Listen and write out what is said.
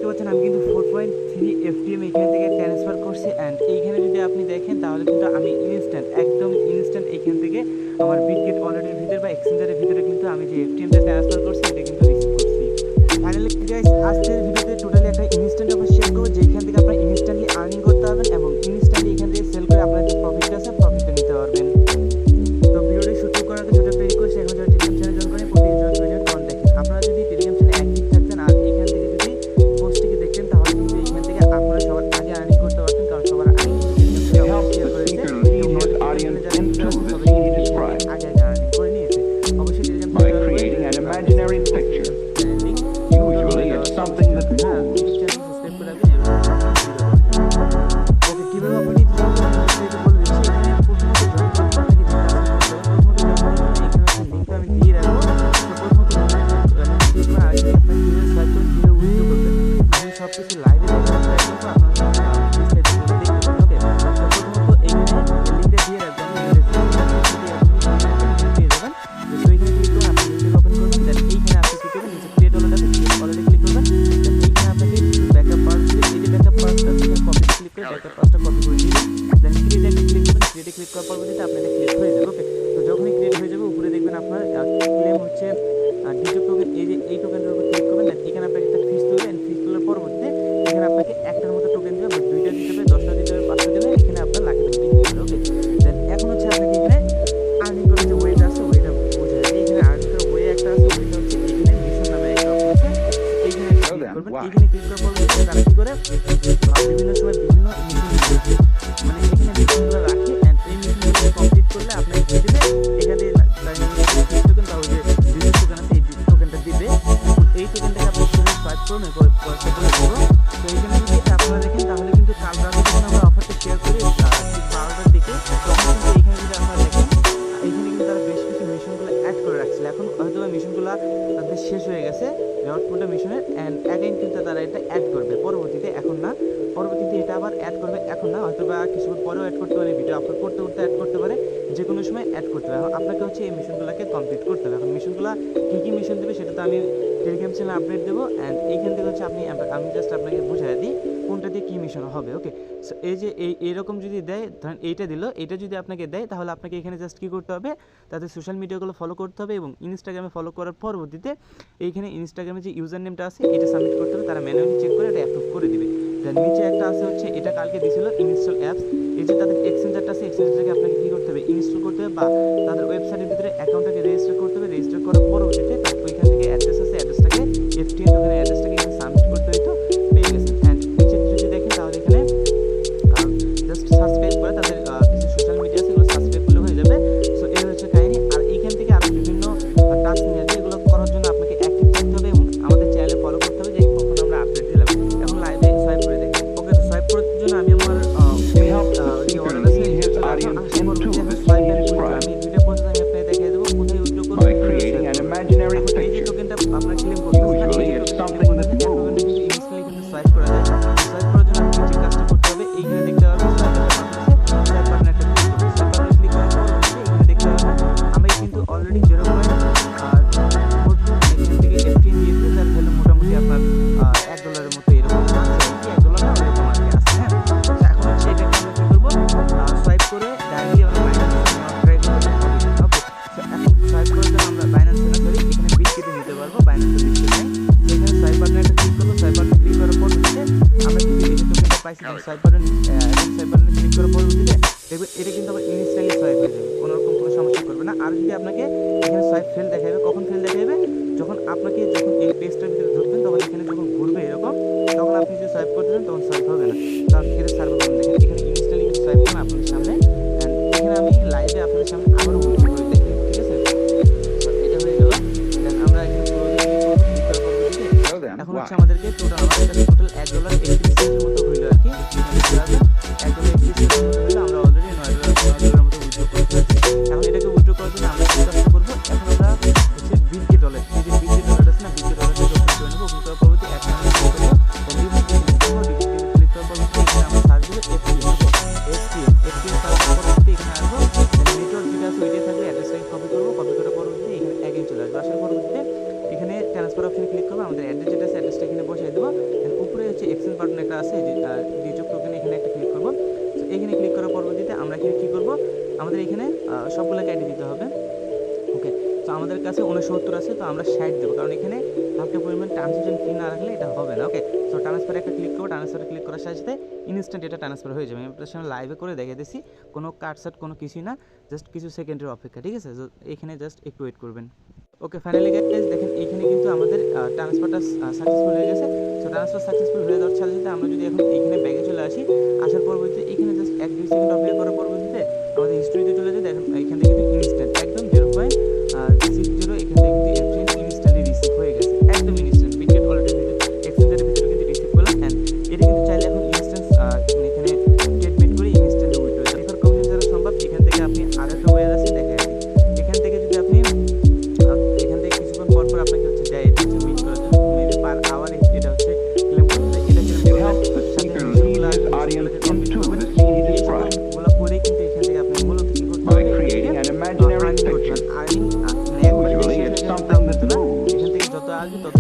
পাচ্ছেন আমি কিন্তু 4.3 এফডিএম এখান থেকে ট্রান্সফার করছি অ্যান্ড এইখানে যদি আপনি দেখেন তাহলে কিন্তু আমি একদম ইনস্ট্যান্ট এইখান থেকে আমার বিটগেট ওয়ালেটের ভিতরে বা এক্সচেঞ্জারের ভিতরে কিন্তু আমি যে এফডিএমটা ট্রান্সফার করছি এটা কিন্তু রিসিভ করছি। ফাইনালি গাইস আজকের ভিডিওতে টোটালি একটা ইনস্ট্যান্ট অফার শেয়ার করবো যেখান থেকে আপনারা ইনস্ট্যান্টলি আর্নিং করতে পারবেন এবং ইনস্ট্যান্টলি এখান থেকে সেল করে আপনার যে প্রফিট আছে প্রফিটটা নিতে পারবেন। তো ভিডিওটি শুরু করার আগে ছোট একটা রিকোয়েস্ট, এখন যারা টেলিগ্রাম চ্যানেল জয়েন করেন প্রতি 10 মিনিট কন দেখেন। আপনারা যদি টেলিগ্রাম চ্যানেলে অ্যাক্টিভ থাকতেন আর এখান থেকে যদি পোস্টটিকে দেখতেন তাহলে কিন্তু এখান থেকে আপনারা সবার আগে আর্নিং করতে পারতেন, কারণ সবার আগে শেয়ার করেছে আগে আর্নিং করে নিয়েছে। অবশ্যই Telegram something that moves. Click করার পরবর্তীতে আপনার এটা ক্রিয়েট হয়ে যাবে। ওকে, তো যখনই ক্রিয়েট হয়ে যাবে উপরে দেখবেন আপনার ক্লেম হচ্ছে ডিজে টোকেন, এই টোকেনটার উপর ক্লিক করবেন। দেন এখানে আপনাকে একটা ফিস তুলবেন, ফিস তোলার পরবর্তীতে এখানে আপনাকে একটার মতো টোকেন দেবে বা 2টা দিতে হবে, 10টা দিতে হবে, 5টা দিলে এখানে আপনার লাগবে। ওকে, দেন এখন হচ্ছে আপনাকে এখানে আর্নিং করার যে ওয়েটা আছে ওয়েটা বোঝা যায়। এখানে আর্নিং করার ওয়ে একটা আছে, ওয়েটা হচ্ছে এখানে মিশন নামে একটা অপশন আছে, এইখানে ক্লিক করবেন। এখানে ক্লিক করার পরবর্তীতে তারা কি করে বিভিন্ন সময় বিভিন্ন মিশন মানে এখানে মিশনগুলো রাখে অ্যান্ড এই মিশনগুলো কমপ্লিট করলে আপনাকে কি দিবে, এখানে টোকেন বা ওই যে বিজনেস টোকেন আছে এই টোকেনটা দিবে। এই টোকেনটাকে আপনি কিভাবে সোয়াইপ করবেন পয়সা করে দেবো। তো এইখানে যদি আপনারা দেখেন তাহলে কিন্তু কাল রাতে যখন আমরা অফারটা শেয়ার করি ঠিক 12টার দিকে, তখন কিন্তু এইখানে যদি আপনারা দেখেন এইখানে কিন্তু তারা বেশ কিছু মিশনগুলো অ্যাড করে রাখছিল। এখন হয়তো মিশনগুলো তাদের শেষ হয়ে গেছে রিওয়ার্ড মিশনের অ্যান্ড অ্যাগেইন কিন্তু তারা এটা অ্যাড করবে পরবর্তীতে, এখন না, পরবর্তীতে এটা আবার অ্যাড করবে, এখন না, হয়তো বা কিছুক্ষণ পরেও অ্যাড করতে পারে, ভিডিও আপলোড করতে করতে অ্যাড করতে পারে, যে কোনো সময় অ্যাড করতে পারে। আপনাকে হচ্ছে এই মিশনগুলোকে কমপ্লিট করতে হবে। এখন মিশনগুলো কী কী মিশন দেবে সেটা তো আমি টেলিগ্রাম চ্যানেলে আপডেট দেবো অ্যান্ড এইখান থেকে হচ্ছে আমি জাস্ট আপনাকে বুঝাই দিই কোনটা দিয়ে কী মিশন হবে। ওকে, সো এই যে এইরকম যদি দেয়, ধরেন এইটা দিল, এইটা যদি আপনাকে দেয় তাহলে আপনাকে এখানে জাস্ট কী করতে হবে, তাদের সোশ্যাল মিডিয়াগুলো ফলো করতে হবে এবং ইনস্টাগ্রামে ফলো করার পরবর্তীতে এইখানে ইনস্টাগ্রামে যে ইউজার নেমটা আছে এটা সাবমিট করতে হবে, তারা ম্যানুয়ালি চেক করে এটা অ্যাপ্রুভ করে দিবে। দেন নিচে একটা আছে হচ্ছে এটা কালকে দিয়েছিল ইনস্টল অ্যাপস, এই যে তাদের এক্সচেঞ্জারটা আছে এক্সচেঞ্জারটাকে আপনাকে কী করতে হবে, ইনস্টল করতে হবে বা তাদের ওয়েবসাইটের ভিতরে অ্যাকাউন্টটাকে রেজিস্টার করতে হবে। রেজিস্টার করার পরবর্তীতে তারপর এখান থেকে অ্যাড্রেস আছে, অ্যাড্রেসটাকে এফটিএন টোকেনের অ্যাড্রেসটাকে এখানে সাবমিট করতে হইতো, পেয়ে গেছেন। অ্যান্ড নিচে যদি দেখেন তাহলে এখানে জাস্ট সাবস্ক্রাইব করে তাদের কিছু সোশ্যাল মিডিয়া আছে এগুলো সাবস্ক্রাইব করলে হয়ে যাবে। সো এই হচ্ছে কাহিনি। আর এইখান থেকে আরও বিভিন্ন টাস্ক নিয়ে আসবে, এগুলো করার জন্য আপনাকে অ্যাক্টিভ থাকতে হবে এবং আমাদের চ্যানেলে ফলো করতে হবে যে কখন আমরা আপডেট দিলাম। এখন লাইভে সোয়াইপ করে দেখেন। ওকে, তো সোয়াইপ করার জন্য আমি আমার আমি দুইটা পর্যন্ত আমি আপনাকে দেখিয়ে দেবো কোথায় উইথড্র করবো। এই যে টোকেনটা আপনার ক্লেম করতে সোয়াইপ করা যায়। সোয়াইপ করার জন্য আপনাকে যে কাজটা করতে হবে এইখানে দেখতে পাবেন সোয়াইপ বাটনে একটা ক্লিক করবেন। সোয়াইপ বাটনে ক্লিক করার পর এখানে দেখতে পাবেন আমি কিন্তু অলরেডি 0.42 এখান থেকে এফটিএন দিয়েছি, যার ভ্যালু মোটামুটি আপনার $1 মতো এরকম আছে, $1 না এরকম আর কি আছে। হ্যাঁ, এখন হচ্ছে এটাকে আমরা কী করবো, সোয়াইপ করে ডাইরেক্টলি আমরা বাইন্যান্সে ট্রাই করতে হবে। ওকে, এখন সোয়াইপ করার জন্য আমরা বাইন্যান্সে না সরি এখানে বিটগেটে নিতে পারবো, বাইন্যান্সে বিটগেট নেই। এখানে সোয়াইপ বাটনে একটা ক্লিক করবো। সোয়াইপ বাটনে ক্লিক করার পর হচ্ছে আমরা কিন্তু এই যে টোকেনটা পাইছি, সোয়াইপ বাটনে ক্লিক করার পরবর্তীতে দেখবেন এটা কিন্তু আবার ইনস্ট্যান্টলি সোয়াইপ হয়ে যাবে, কোনোরকম কোনো সমস্যা করবে না। আর যদি আপনাকে এখানে সোয়াইপ ফেল দেখাবে, কখন ফেল দেখাবে, যখন এই পেজটার ভিতরে ঢুকবেন তখন এখানে যখন ঘুরবে এরকম, তখন আপনি যদি সোয়াইপ করতে চান তখন সোয়াইপ হবে না, কারণ এটা সার্ভার প্রবলেম। দেখেন এখানে ইনস্ট্যান্টলি কিন্তু সোয়াইপ করবেন আপনাদের সামনে, অ্যান্ড এখানে আমি লাইভে আপনাদের সামনে আবারও উইথড্র করে দেখাই, ঠিক আছে। এটা হয়ে গেল। দেন আমরা এখানে এখন হচ্ছে আমাদেরকে টোটাল $1.31 মতো হইলো আর কি, $1.31 মতো হইলো। আমরা অলরেডি $9 মতো উইথড্র করে ফেলেছি। এখন এটাকে উইথড্র করার জন্য আমরা কি কাজটা করবো, এখন আমরা হচ্ছে বিটগেট ওয়ালেট, এই যে বিটগেট ওয়ালেট আছে না, বিটগেট ওয়ালেটটাকে ওপেন করে নেবো। ওপেন করার পরবর্তী এক মিনিট ক্লিক করবো, ক্লিক করার পরবর্তী এখানে আমরা সার্চ দেবো এফটিএম সার্চ করার পরবর্তী এখানে আসবো, নেটওয়ার্ক যেটা আছে ওইটাই থাকবে, অ্যাড্রেসটাকে কপি করবো, কপি করার পরবর্তীতে এখানে অ্যাগেইন চলে আসবে। আসার পরবর্তীতে এখানে ট্রান্সফার অপশনে ক্লিক করবো, আমাদের অ্যাড্রেস যেটা আছে অ্যাড্রেসটা এখানে বসাই দেবো। দেন উপরে বাটন একটা আছে, এই যে ডিজক টোকেন, এখানে একটা ক্লিক করব। তো এখানে ক্লিক করার পরবর্তীতে আমরা এখানে কী করব, আমাদের এখানে সবগুলোকে আইডি দিতে হবে। ওকে, তো আমাদের কাছে 69 আছে, তো আমরা 60 দেবো, কারণ এখানে হালকা পরিমাণ ট্রানজেকশন ফি না রাখলে এটা হবে না। ওকে, সো ট্রান্সফারে একটা ক্লিক করবো, ট্রান্সফারে ক্লিক করার সাথে সাথে ইনস্ট্যান্ট এটা ট্রান্সফার হয়ে যাবে। আমি আপনার সামনে লাইভে করে দেখে দিচ্ছি, কোনো কাটসাট কোনো কিছুই না, জাস্ট কিছু সেকেন্ডের অপেক্ষা, ঠিক আছে? এখানে জাস্ট একটু ওয়েট করবেন। ওকে, ফাইনালি গাইস দেখেন এইখানে কিন্তু আমাদের ট্রান্সফারটা সাকসেসফুল হয়ে গেছে। সো ট্রান্সফার সাকসেসফুল হয়ে যাওয়ার সাথে সাথে আমরা যদি এখন এইখানে ব্যাগে চলে আসি, আসার পরবর্তীতে এখানে জাস্ট 1-2 সেকেন্ড অপেক্ষা করার পরবর্তীতে আমাদের হিস্ট্রিতে চলে যায়। দেখেন এখান থেকে কিন্তু ইনস্ট্যান্ট একদম 0.60 এখান থেকে কিন্তু এফটিএম ইনস্ট্যান্টলি রিসিভ হয়ে গেছে, একদম ইনস্ট্যান্ট। বিটগেট ওয়ালেটের ভিতরে এক্সচেঞ্জের ভিতরে কিন্তু রিসিভ করলাম, অ্যান্ড এটা কিন্তু চাইলে এখন ইনস্ট্যান্স এখানে স্টেটমেন্ট করে ইনস্ট্যান্ট উইথড্র হয়ে যায়। রেফার কমিশন যারা সম্ভব, এখান থেকে আপনি আরেকটা ওয়ে আছে দেখে রাখি। এখান থেকে যদি আপনি এখান থেকে কিছুক্ষণ পর পর আপনাকে হচ্ছে দেয়, এটা হচ্ছে মিট করার জন্য মেবি পার আওয়ার এটা হচ্ছে ক্লেম করতে দেয়। এটা ক্লেম করে helps the speaker lead his audience into the seed prize গুলো করে কিন্তু এখান থেকে আপনি মূলত কি করতে by হবে, creating an imaginary picture. এখান থেকে Usually it's something that moves. যত আসবে তত